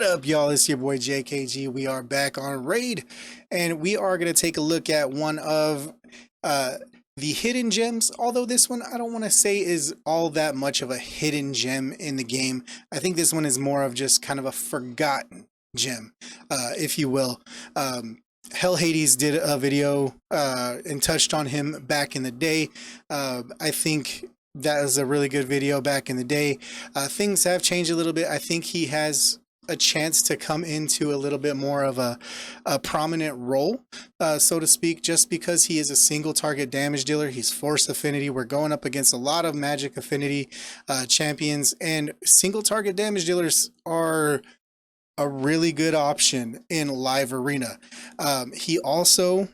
What up, y'all? It's your boy JKG. We are back on Raid, and we are going to take a look at one of the hidden gems. Although this one, I don't want to say is all that much of a hidden gem in the game. I think this one is more of just kind of a forgotten gem, if you will. Hell Hades did a video and touched on him back in the day. I think that was a really good video back in the day. Things have changed a little bit. I think he has a chance to come into a little bit more of a prominent role, so to speak, just because he is a single target damage dealer. He's force affinity. We're going up against a lot of magic affinity champions, and single target damage dealers are a really good option in live arena. He also,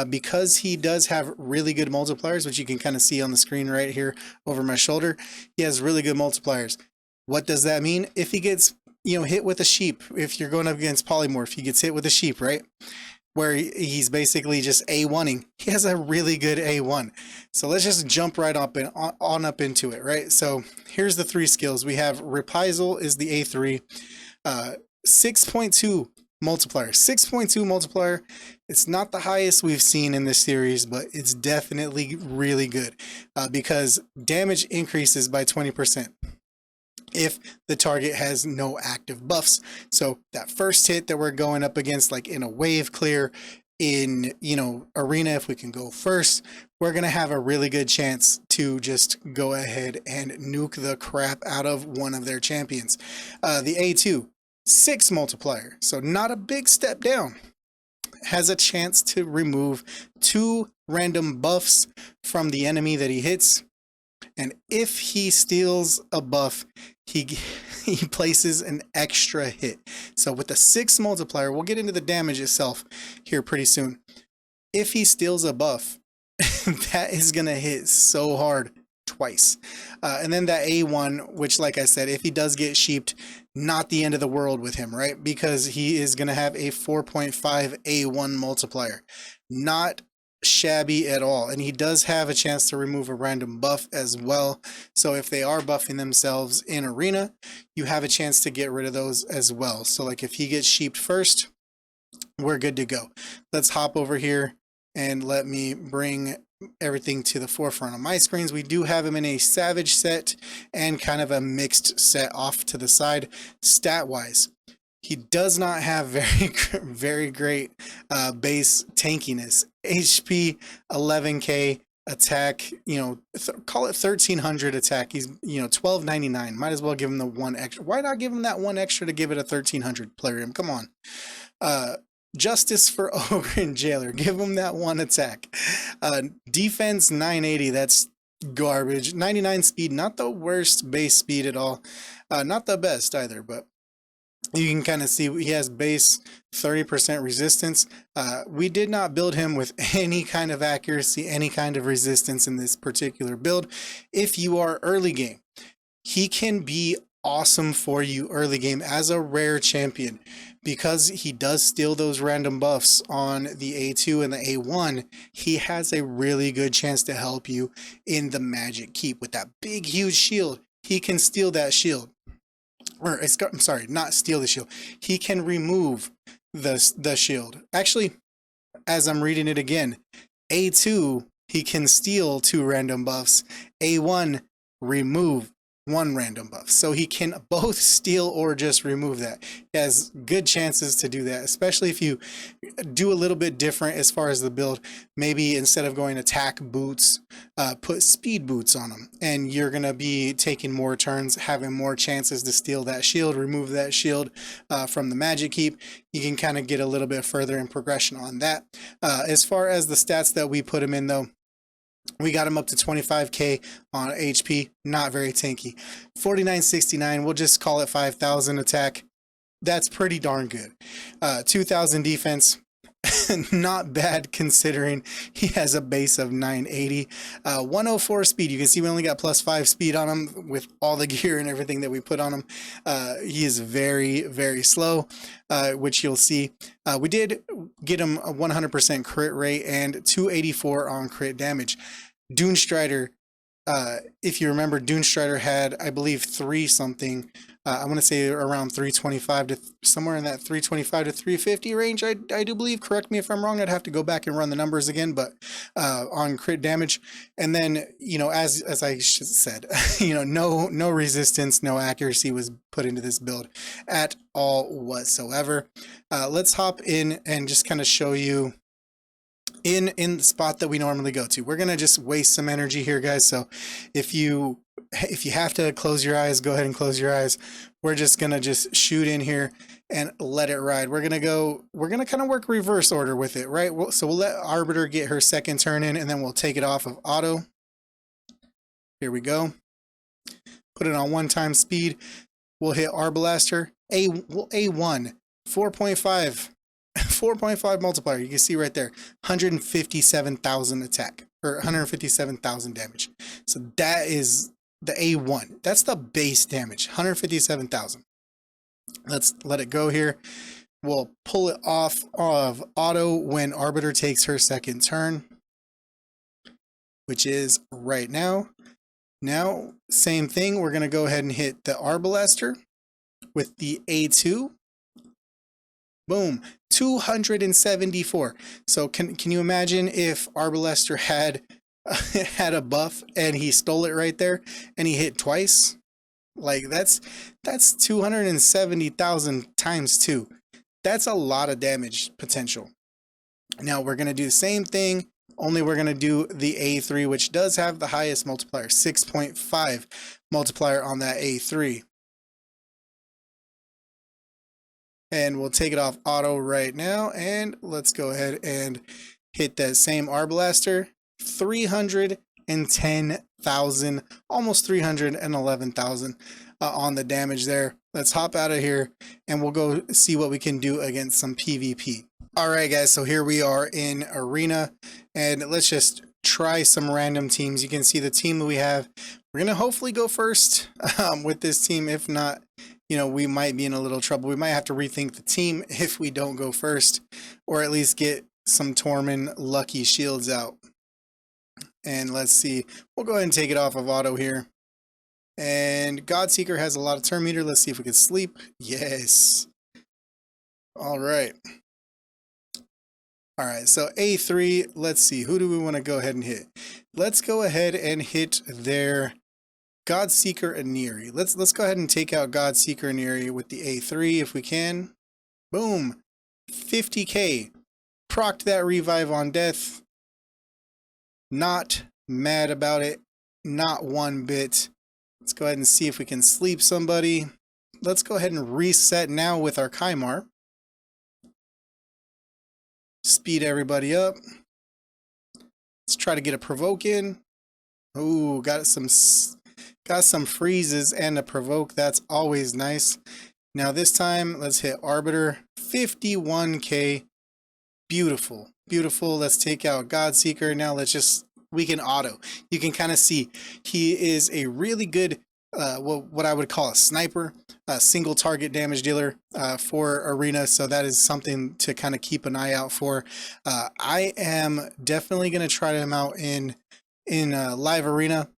because he does have really good multipliers, which you can kind of see on the screen right here over my shoulder, he has really good multipliers. What does that mean? If he gets, hit with a sheep, if you're going up against polymorph, he gets hit with a sheep, right? Where he's basically just A1ing. He has a really good A1. So let's just jump right up and on up into it, right? So here's the three skills. We have Reprisal is the A3, 6.2 multiplier. 6.2 multiplier. It's not the highest we've seen in this series, but it's definitely really good because damage increases by 20%. If the target has no active buffs. So that first hit that we're going up against, like in a wave clear, in arena, if we can go first, we're gonna have a really good chance to just go ahead and nuke the crap out of one of their champions. The A2, 6 multiplier, so not a big step down, has a chance to remove 2 random buffs from the enemy that he hits. And if he steals a buff, he places an extra hit. So with the 6 multiplier, we'll get into the damage itself here pretty soon. If he steals a buff, that is going to hit so hard twice. And then that A1, which, like I said, if he does get sheeped, not the end of the world with him, right? Because he is going to have a 4.5 A1 multiplier. Not shabby at all, and he does have a chance to remove a random buff as well. So if they are buffing themselves in arena, you have a chance to get rid of those as well. So like if he gets sheeped first, we're good to go. Let's hop over here and let me bring everything to the forefront of my screens. We do have him in a savage set and kind of a mixed set off to the side. Stat wise, he does not have very great base tankiness. HP 11k, attack, call it 1300 attack. He's 1299. Might as well give him the one extra. Why not give him that one extra to give it a 1300 plarium? Come on. Justice for Ogryn Jailer. Give him that one attack. Defense 980. That's garbage. 99 speed. Not the worst base speed at all. Not the best either, but you can kind of see he has base 30% resistance. We did not build him with any kind of accuracy, any kind of resistance in this particular build. If you are early game, he can be awesome for you early game as a rare champion because he does steal those random buffs on the A2 and the A1. He has a really good chance to help you in the magic keep with that big, huge shield. He can steal that shield. Or I'm sorry, not steal the shield. He can remove the shield. Actually, as I'm reading it again, A2, he can steal 2 random buffs. A1, remove 1 random buff. So he can both steal or just remove that. He has good chances to do that, especially if you do a little bit different as far as the build. Maybe instead of going attack boots, put speed boots on them, and you're going to be taking more turns, having more chances to steal that shield, remove that shield from the magic keep. You can kind of get a little bit further in progression on that. As far as the stats that we put him in, though, we got him up to 25k on HP, not very tanky. 4969, we'll just call it 5000 attack. That's pretty darn good. 2000 defense, not bad considering he has a base of 980. 104 speed, you can see we only got +5 speed on him with all the gear and everything that we put on him. He is very slow, which you'll see. We did get him a 100% crit rate and 284 on crit damage. Dune Strider, if you remember, Doomstrider had, I believe, 3 something. I want to say around 325 to somewhere in that 325 to 350 range. I do believe. Correct me if I'm wrong. I'd have to go back and run the numbers again, but on crit damage. And then, you know, as I said, you know, no resistance, no accuracy was put into this build at all whatsoever. Let's hop in and just kind of show you in the spot that we normally go to. We're gonna just waste some energy here, guys. So if you have to close your eyes, go ahead and close your eyes. We're just gonna shoot in here and let it ride. We're gonna kind of work reverse order with it, right? So we'll let Arbiter get her second turn in, and then we'll take it off of auto. Here we go. Put it on 1 time speed. We'll hit Arbalaster. A1 4.5 4.5 multiplier. You can see right there, 157,000 attack, or 157,000 damage. So that is the A1. That's the base damage, 157,000. Let's let it go here. We'll pull it off of auto when Arbiter takes her second turn, which is right now. Now, same thing. We're going to go ahead and hit the Arbalaster with the A2. Boom, 274. So can you imagine if Arbalaster had had a buff and he stole it right there and he hit twice? Like that's 270,000 times 2. That's a lot of damage potential. Now we're going to do the same thing, only we're going to do the A3, which does have the highest multiplier, 6.5 multiplier on that A3. And we'll take it off auto right now, and let's go ahead and hit that same Arbalaster. 310,000, almost 311,000 on the damage there. Let's hop out of here and we'll go see what we can do against some PvP. All right, guys, so here we are in Arena, and let's just try some random teams. You can see the team that we have. We're going to hopefully go first with this team. If not, you know, we might be in a little trouble. We might have to rethink the team if we don't go first, or at least get some Tormund lucky shields out. And let's see. We'll go ahead and take it off of auto here. And Godseeker has a lot of turn meter. Let's see if we can sleep. Yes. All right. All right, so A3, let's see. Who do we want to go ahead and hit? Let's go ahead and hit their Godseeker Aniri. Let's go ahead and take out Godseeker Aniri with the A3 if we can. Boom. 50k. Procced that revive on death. Not mad about it. Not one bit. Let's go ahead and see if we can sleep somebody. Let's go ahead and reset now with our Kymar. Speed everybody up. Let's try to get a provoke in. Ooh, got some freezes and a provoke. That's always nice. Now this time, let's hit Arbiter. 51k. Beautiful. Beautiful. Let's take out Godseeker. Now we can auto. You can kind of see he is a really good, what I would call a sniper, a single target damage dealer for Arena. So that is something to kind of keep an eye out for. I am definitely going to try him out in live Arena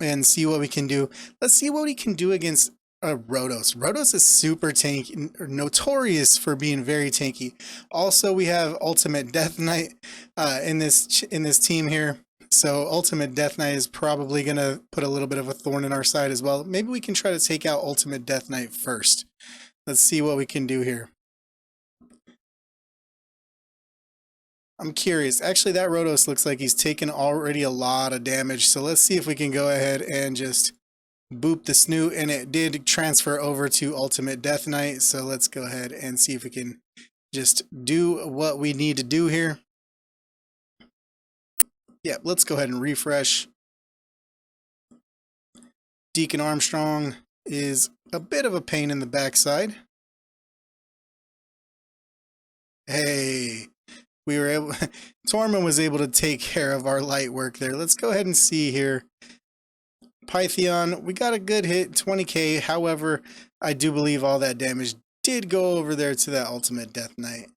and see what we can do. Let's see what he can do against Rhodos. Rhodos is super tanky, notorious for being very tanky. Also, we have Ultimate Death Knight in this team here. So Ultimate Death Knight is probably going to put a little bit of a thorn in our side as well. Maybe we can try to take out Ultimate Death Knight first. Let's see what we can do here. I'm curious. Actually, that Rhodos looks like he's taken already a lot of damage. So let's see if we can go ahead and just boop the snoot. And it did transfer over to Ultimate Death Knight. So let's go ahead and see if we can just do what we need to do here. Yeah, let's go ahead and refresh. Deacon Armstrong is a bit of a pain in the backside. Hey, we were able, Tormund was able to take care of our light work there. Let's go ahead and see here. Pythion, we got a good hit, 20k. However, I do believe all that damage did go over there to that Ultimate Death Knight.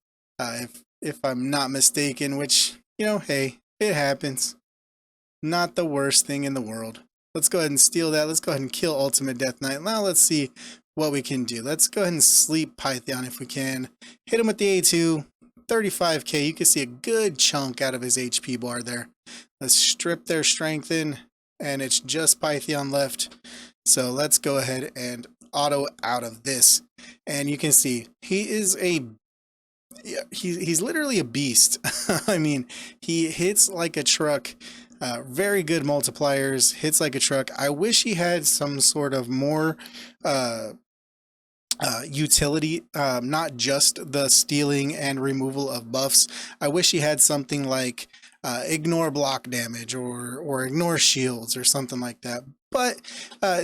If I'm not mistaken, which, you know, hey, it happens. Not the worst thing in the world. Let's go ahead and steal that. Let's go ahead and kill Ultimate Death Knight. Now let's see what we can do. Let's go ahead and sleep Python if we can. Hit him with the A2. 35k. You can see a good chunk out of his HP bar there. Let's strip their strength in, and it's just Python left. So let's go ahead and auto out of this. And you can see he is he's literally a beast. I mean, he hits like a truck. Very good multipliers, hits like a truck. I wish he had some sort of more utility, not just the stealing and removal of buffs. I wish he had something like ignore block damage or ignore shields or something like that. But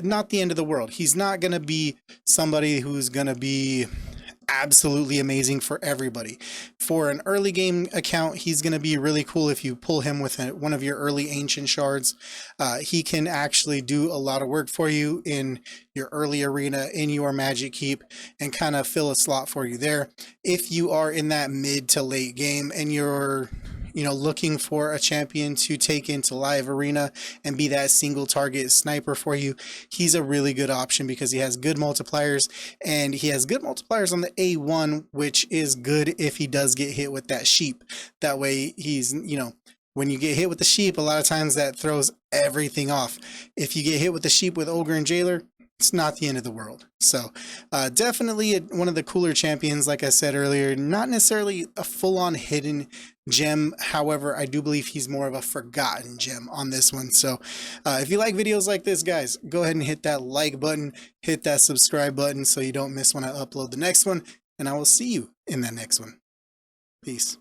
not the end of the world. He's not going to be somebody who's going to be absolutely amazing for everybody. For an early game account, he's going to be really cool if you pull him with one of your early ancient shards. He can actually do a lot of work for you in your early arena, in your magic keep, and kind of fill a slot for you there. If you are in that mid to late game and you're looking for a champion to take into live arena and be that single target sniper for you, he's a really good option because he has good multipliers, and he has good multipliers on the A1, which is good if he does get hit with that sheep. That way he's, when you get hit with the sheep, a lot of times that throws everything off. If you get hit with the sheep with Ogryn Jailer, it's not the end of the world. So definitely one of the cooler champions, like I said earlier. Not necessarily a full-on hidden gem. However, I do believe he's more of a forgotten gem on this one. So if you like videos like this, guys, go ahead and hit that like button, hit that subscribe button so you don't miss when I upload the next one. And I will see you in the next one. Peace.